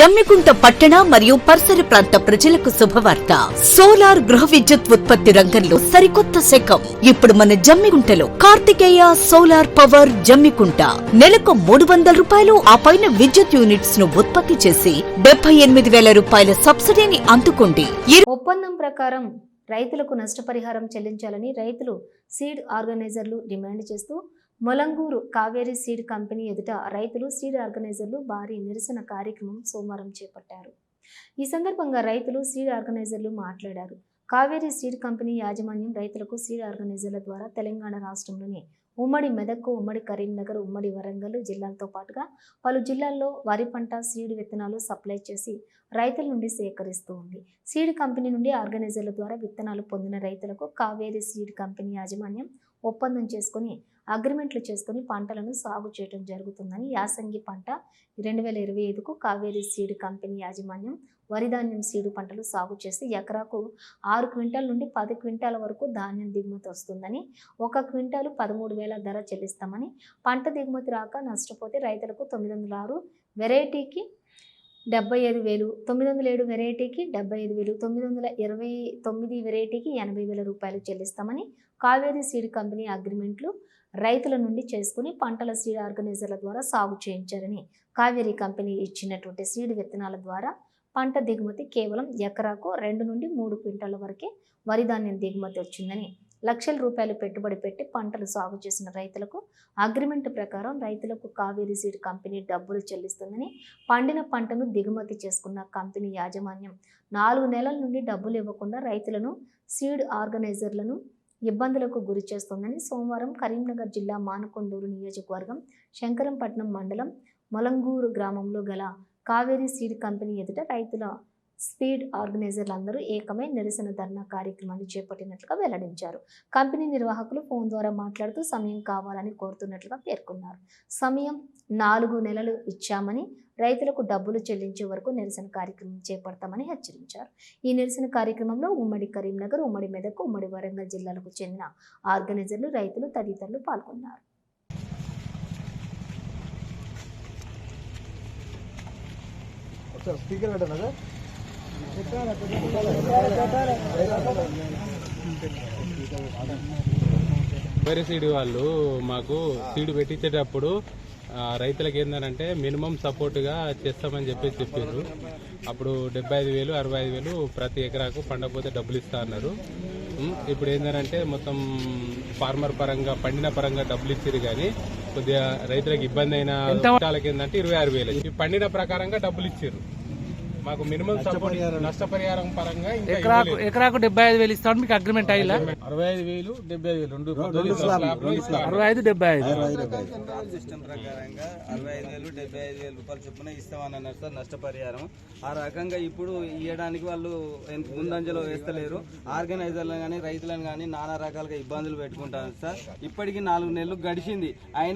జమ్మికుంట పట్టణ మరియు పరిసర ప్రాంత ప్రజలకు శుభవార్త. సోలార్ గృహ విద్యుత్ ఉత్పత్తి రంగంలో సరికొత్త శకం. ఇప్పుడు మన జమ్మికుంటలో కార్తికేయ సోలార్ పవర్ జమ్మికుంట నెలకు 300 రూపాయలు ఆ పైన విద్యుత్ యూనిట్స్ ను ఉత్పత్తి చేసి 78,000 రూపాయల సబ్సిడీని అందుకోండి. ఒప్పందం ప్రకారం రైతులకు నష్టపరిహారం చెల్లించాలని రైతులు సీడ్ ఆర్గనైజర్లు డిమాండ్ చేస్తూ మొలంగూరు కావేరీ సీడ్ కంపెనీ ఎదుట రైతులు సీడ్ ఆర్గనైజర్లు భారీ నిరసన కార్యక్రమం సోమవారం చేపట్టారు. ఈ సందర్భంగా రైతులు సీడ్ ఆర్గనైజర్లు మాట్లాడారు. కావేరీ సీడ్ కంపెనీ యాజమాన్యం రైతులకు సీడ్ ఆర్గనైజర్ల ద్వారా తెలంగాణ రాష్ట్రంలోని ఉమ్మడి మెదక్, ఉమ్మడి కరీంనగర్, ఉమ్మడి వరంగల్ జిల్లాలతో పాటుగా పలు జిల్లాల్లో వరి పంట సీడ్ విత్తనాలు సప్లై చేసి రైతుల నుండి సేకరిస్తూ ఉంది. సీడ్ కంపెనీ నుండి ఆర్గనైజర్ల ద్వారా విత్తనాలు పొందిన రైతులకు కావేరీ సీడ్ కంపెనీ యాజమాన్యం ఒప్పందం చేసుకుని అగ్రిమెంట్లు చేసుకుని పంటలను సాగు చేయడం జరుగుతుందని, యాసంగి పంట 2025కు కావేరీ సీడ్ కంపెనీ యాజమాన్యం వరిధాన్యం సీడు పంటలు సాగు చేసి ఎకరాకు 6 క్వింటాల నుండి 10 క్వింటాల వరకు ధాన్యం దిగుమతి వస్తుందని, 1 క్వింటాలు 13,000 ధర చెల్లిస్తామని, పంట దిగుమతి రాక నష్టపోతే రైతులకు 906 వెరైటీకి 75,000, 907 వెరైటీకి 75,000, 929 వెరైటీకి 80,000 రూపాయలు చెల్లిస్తామని కావేరీ సీడ్ కంపెనీ అగ్రిమెంట్లు రైతుల నుండి చేసుకుని పంటల సీడ్ ఆర్గనైజర్ల ద్వారా సాగు చేయించారని, కావేరీ కంపెనీ ఇచ్చినటువంటి సీడ్ విత్తనాల ద్వారా పంట దిగుమతి కేవలం ఎకరాకు 2 నుండి 3 క్వింటాల వరకే వరి ధాన్యం దిగుమతి వచ్చిందని, లక్షల రూపాయలు పెట్టుబడి పెట్టి పంటలు సాగు చేసిన రైతులకు అగ్రిమెంట్ ప్రకారం రైతులకు కావేరీ సీడ్ కంపెనీ డబ్బులు చెల్లిస్తుందని, పండిన పంటను దిగుమతి చేసుకున్న కంపెనీ యాజమాన్యం 4 నెలల నుండి డబ్బులు ఇవ్వకుండా రైతులను సీడ్ ఆర్గనైజర్లను ఇబ్బందులకు గురి చేస్తోందని సోమవారం కరీంనగర్ జిల్లా మానకొండూరు నియోజకవర్గం శంకరంపట్నం మండలం మొలంగూరు గ్రామంలో గల కావేరీ సీడ్ కంపెనీ ఎదుట రైతుల సీడ్ ఆర్గనైజర్లందరూ ఏకమై నిరసన ధర్నా కార్యక్రమాన్ని చేపట్టినట్లుగా వెల్లడించారు. కంపెనీ నిర్వాహకులు ఫోన్ ద్వారా మాట్లాడుతూ సమయం కావాలని కోరుతున్నట్లుగా పేర్కొన్నారు. సమయం 4 నెలలు ఇచ్చామని, రైతులకు డబ్బులు చెల్లించే వరకు నిరసన కార్యక్రమం చేపడతామని హెచ్చరించారు. ఈ నిరసన కార్యక్రమంలో ఉమ్మడి కరీంనగర్, ఉమ్మడి మెదక్, ఉమ్మడి వరంగల్ జిల్లాలకు చెందిన ఆర్గనైజర్లు, రైతులు తదితరులు పాల్గొన్నారు. కావేరీ సీడ్ వాళ్ళు మాకు సీడ్ పెట్టించేటప్పుడు రైతులకు ఏంటంటే మినిమం సపోర్ట్గా చేస్తామని చెప్పారు. అప్పుడు 75,000, 65,000 ప్రతి ఎకరాకు పండకపోతే డబ్బులు ఇస్తా అన్నారు. ఇప్పుడు ఏంటంటే మొత్తం ఫార్మర్ పరంగా పండిన పరంగా డబ్బులు ఇచ్చారు, కానీ కొద్దిగా రైతులకు ఇబ్బంది అయిన విషయాలకి ఏంటంటే 26,000 పండిన ప్రకారంగా డబ్బులు ఇచ్చారు. మాకు మినిమం సపోర్ట్ నష్టపరిహారం పరంగా ఎకరాకు 75,000 ఇస్తాడు. మీకు అగ్రిమెంట్ అయ్యిందా? 65,000, 75,000 సిస్టమ్ ప్రకారంగా 65,000, 75,000 రూపాయలు చొప్పున ఇస్తామని అన్నారు సార్ నష్టపరిహారం. ఆ రకంగా ఇప్పుడు ఇవ్వడానికి వాళ్ళు ముందంజలో వేస్తలేరు. ఆర్గనైజర్లను కానీ రైతులను కానీ నానా రకాలుగా ఇబ్బందులు పెట్టుకుంటారు సార్. ఇప్పటికీ 4 నెలలు గడిచింది, అయినా